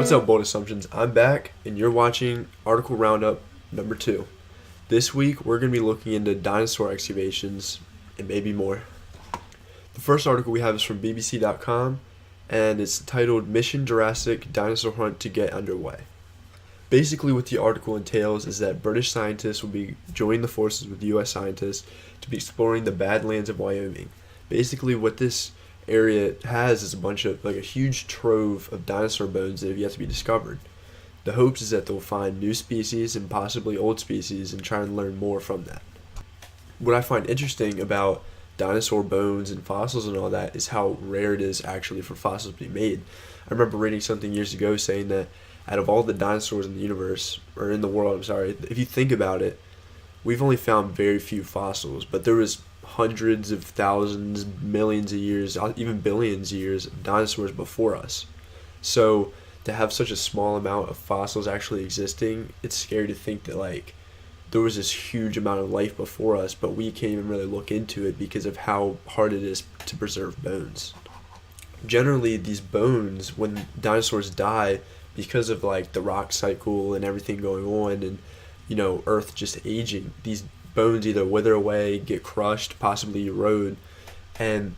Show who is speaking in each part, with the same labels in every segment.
Speaker 1: What's up, Bold Assumptions? I'm back, and you're watching Article Roundup number 2. This week, we're going to be looking into dinosaur excavations and maybe more. The first article we have is from BBC.com, and it's titled Mission Jurassic Dinosaur Hunt to Get Underway. Basically, what the article entails is that British scientists will be joining the forces with U.S. scientists to be exploring the Badlands of Wyoming. Basically, what this area has is a huge trove of dinosaur bones that have yet to be discovered. The hopes is that they'll find new species and possibly old species and try and learn more from that. What I find interesting about dinosaur bones and fossils and all that is how rare it is actually for fossils to be made. I remember reading something years ago saying that out of all the dinosaurs in the universe, or in the world, if you think about it, we've only found very few fossils, but there was hundreds of thousands, millions of years, even billions of years of dinosaurs before us. So to have such a small amount of fossils actually existing, it's scary to think that there was this huge amount of life before us, but we can't even really look into it because of how hard it is to preserve bones. Generally, these bones, when dinosaurs die, because of the rock cycle and everything going on and Earth just aging, these bones either wither away, get crushed, possibly erode, and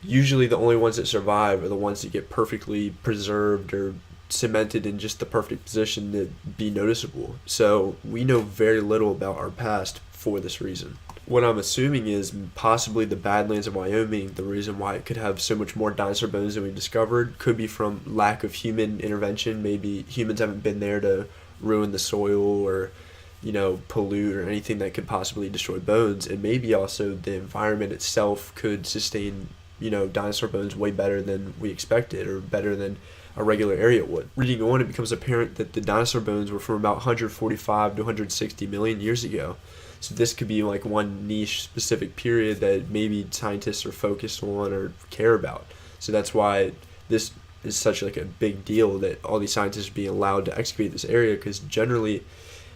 Speaker 1: usually the only ones that survive are the ones that get perfectly preserved or cemented in just the perfect position to be noticeable. So we know very little about our past for this reason. What I'm assuming is possibly the Badlands of Wyoming, the reason why it could have so much more dinosaur bones than we discovered could be from lack of human intervention. Maybe humans haven't been there to ruin the soil or pollute or anything that could possibly destroy bones, and maybe also the environment itself could sustain dinosaur bones way better than we expected, or better than a regular area would. Reading on, it becomes apparent that the dinosaur bones were from about 145 to 160 million years ago. So this could be one niche specific period that maybe scientists are focused on or care about. So that's why this is such a big deal that all these scientists are being allowed to excavate this area, because generally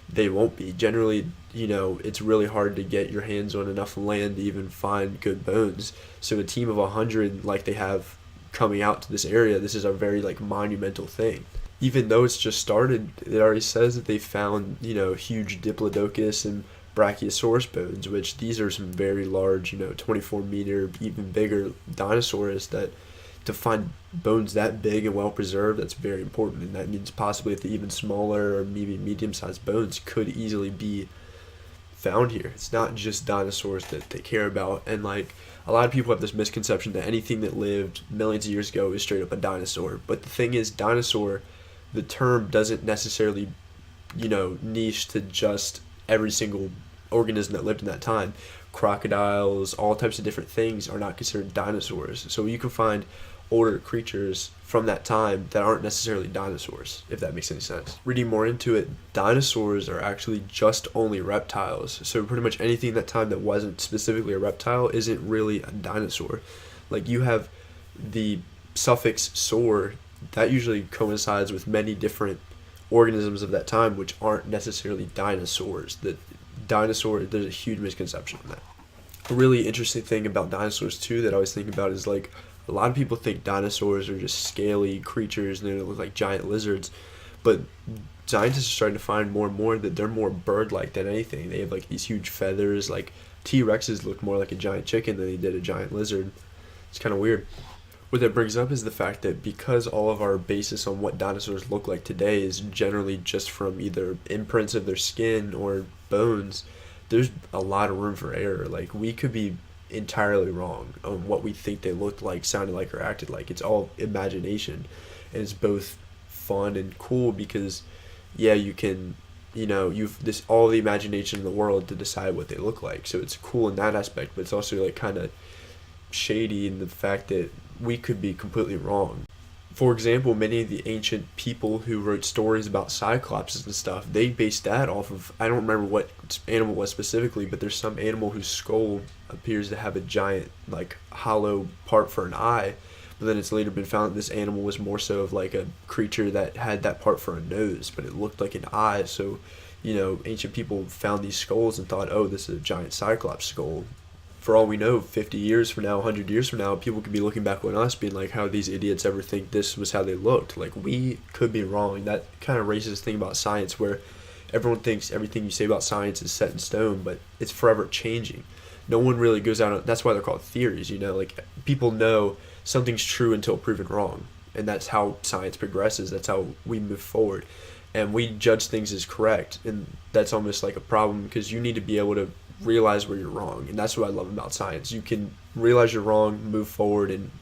Speaker 1: they won't be. Generally, it's really hard to get your hands on enough land to even find good bones. So a team of 100 like they have coming out to this area, this is a very monumental thing. Even though it's just started, it already says that they found huge Diplodocus and Brachiosaurus bones, which these are some very large 24 meter, even bigger dinosaurs. That to find bones that big and well preserved, that's very important, and that means possibly that the even smaller or maybe medium-sized bones could easily be found here. It's not just dinosaurs that they care about, and a lot of people have this misconception that anything that lived millions of years ago is straight up a dinosaur. But the thing is, dinosaur, the term doesn't necessarily niche to just every single organism that lived in that time. Crocodiles, all types of different things are not considered dinosaurs. So you can find older creatures from that time that aren't necessarily dinosaurs, if that makes any sense. Reading more into it, dinosaurs are actually just only reptiles. So pretty much anything at that time that wasn't specifically a reptile isn't really a dinosaur. You have the suffix "saur" that usually coincides with many different organisms of that time, which aren't necessarily dinosaurs. There's a huge misconception of that. A really interesting thing about dinosaurs too that I always think about is a lot of people think dinosaurs are just scaly creatures and they look like giant lizards, but scientists are starting to find more and more that they're more bird-like than anything. They have these huge feathers. T-Rexes look more like a giant chicken than they did a giant lizard. It's kind of weird. What that brings up is the fact that because all of our basis on what dinosaurs look like today is generally just from either imprints of their skin or bones, there's a lot of room for error. We could be entirely wrong on what we think they looked like, sounded like, or acted like. It's all imagination, and it's both fun and cool because you can you've all the imagination in the world to decide what they look like. So it's cool in that aspect, but it's also kind of shady in the fact that we could be completely wrong. For example, many of the ancient people who wrote stories about cyclopses and stuff, they based that off of, I don't remember what animal it was specifically, but there's some animal whose skull appears to have a giant hollow part for an eye, but then it's later been found that this animal was more so of a creature that had that part for a nose, but it looked like an eye. So ancient people found these skulls and thought, oh, this is a giant cyclops skull for all we know, 50 years from now, 100 years from now, people could be looking back on us being like, how these idiots ever think this was how they looked? Like, we could be wrong. That kind of raises this thing about science where everyone thinks everything you say about science is set in stone, but it's forever changing. No one really goes out on, that's why they're called theories, like people know something's true until proven wrong. And that's how science progresses. That's how we move forward. And we judge things as correct. And that's almost like a problem because you need to be able to realize where you're wrong. And that's what I love about science. You can realize you're wrong, move forward, and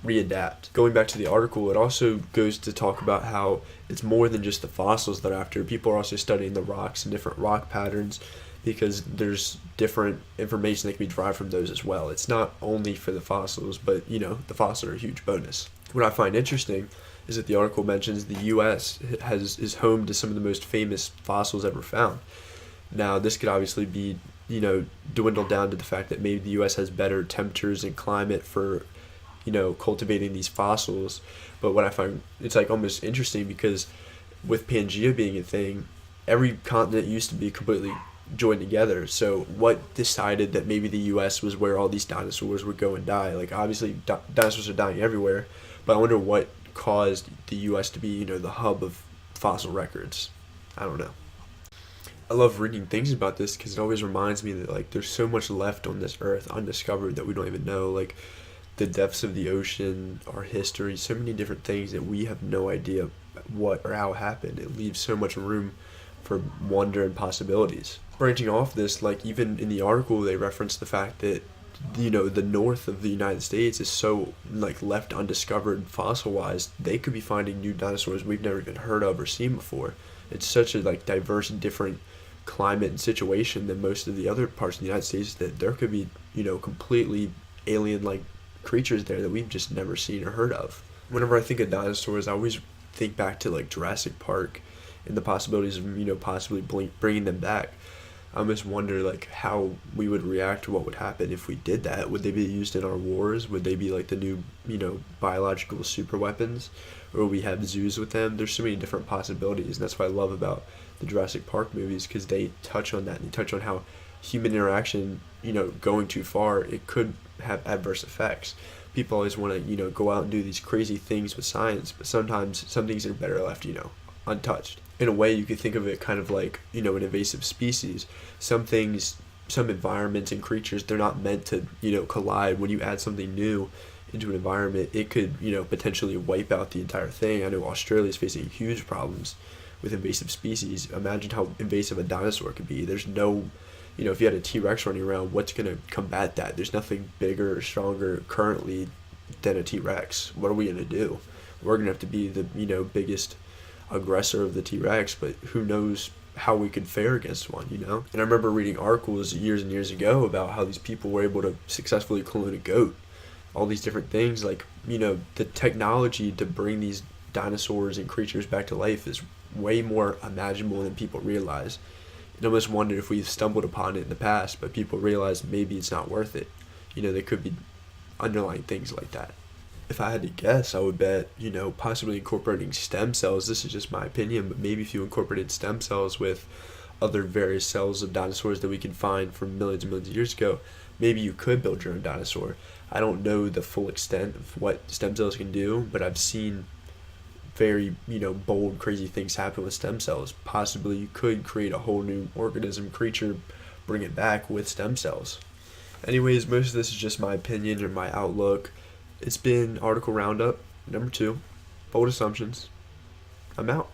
Speaker 1: readapt. Going back to the article, it also goes to talk about how it's more than just the fossils they're after. People are also studying the rocks and different rock patterns because there's different information that can be derived from those as well. It's not only for the fossils, but the fossils are a huge bonus. What I find interesting is that the article mentions the U.S. is home to some of the most famous fossils ever found. Now, this could obviously be, dwindled down to the fact that maybe the U.S. has better temperatures and climate for, cultivating these fossils. But what I find, it's like almost interesting because with Pangea being a thing, every continent used to be completely joined together. So what decided that maybe the U.S. was where all these dinosaurs would go and die? Like, obviously, dinosaurs are dying everywhere, but I wonder what caused the U.S. to be, the hub of fossil records. I don't know. I love reading things about this because it always reminds me that, like, there's so much left on this earth undiscovered that we don't even know. Like, the depths of the ocean, our history, so many different things that we have no idea what or how it happened. It leaves so much room for wonder and possibilities. Branching off this, like, even in the article, they reference the fact that the north of the United States is so, like, left undiscovered fossil wise. They could be finding new dinosaurs we've never even heard of or seen before. It's such a, like, diverse and different climate and situation than most of the other parts of the United States that there could be, completely alien, like, creatures there that we've just never seen or heard of. Whenever I think of dinosaurs, I always think back to, like, Jurassic Park and the possibilities of, possibly bringing them back. I almost wonder, like, how we would react to what would happen if we did that. Would they be used in our wars? Would they be like the new, biological super weapons? Or would we have zoos with them? There's so many different possibilities, and that's what I love about the Jurassic Park movies, because they touch on that, and they touch on how human interaction, going too far, it could have adverse effects. People always want to, go out and do these crazy things with science, but sometimes some things are better left, untouched. In a way, you could think of it kind of like, an invasive species. Some things, some environments and creatures, they're not meant to, collide. When you add something new into an environment, it could, potentially wipe out the entire thing. I know Australia is facing huge problems with invasive species. Imagine how invasive a dinosaur could be. There's no, if you had a T-Rex running around, what's going to combat that? There's nothing bigger or stronger currently than a T-Rex. What are we going to do? We're going to have to be the, biggest aggressor of the T-Rex, but who knows how we could fare against one, And I remember reading articles years and years ago about how these people were able to successfully clone a goat. All these different things, like, the technology to bring these dinosaurs and creatures back to life is way more imaginable than people realize. And I almost wondered if we've stumbled upon it in the past, but people realize maybe it's not worth it. There could be underlying things like that. If I had to guess, I would bet, possibly incorporating stem cells. This is just my opinion, but maybe if you incorporated stem cells with other various cells of dinosaurs that we can find from millions and millions of years ago, maybe you could build your own dinosaur. I don't know the full extent of what stem cells can do, but I've seen very, bold, crazy things happen with stem cells. Possibly you could create a whole new organism, creature, bring it back with stem cells. Anyways, most of this is just my opinion or my outlook. It's been Article Roundup, number 2. Bold Assumptions. I'm out.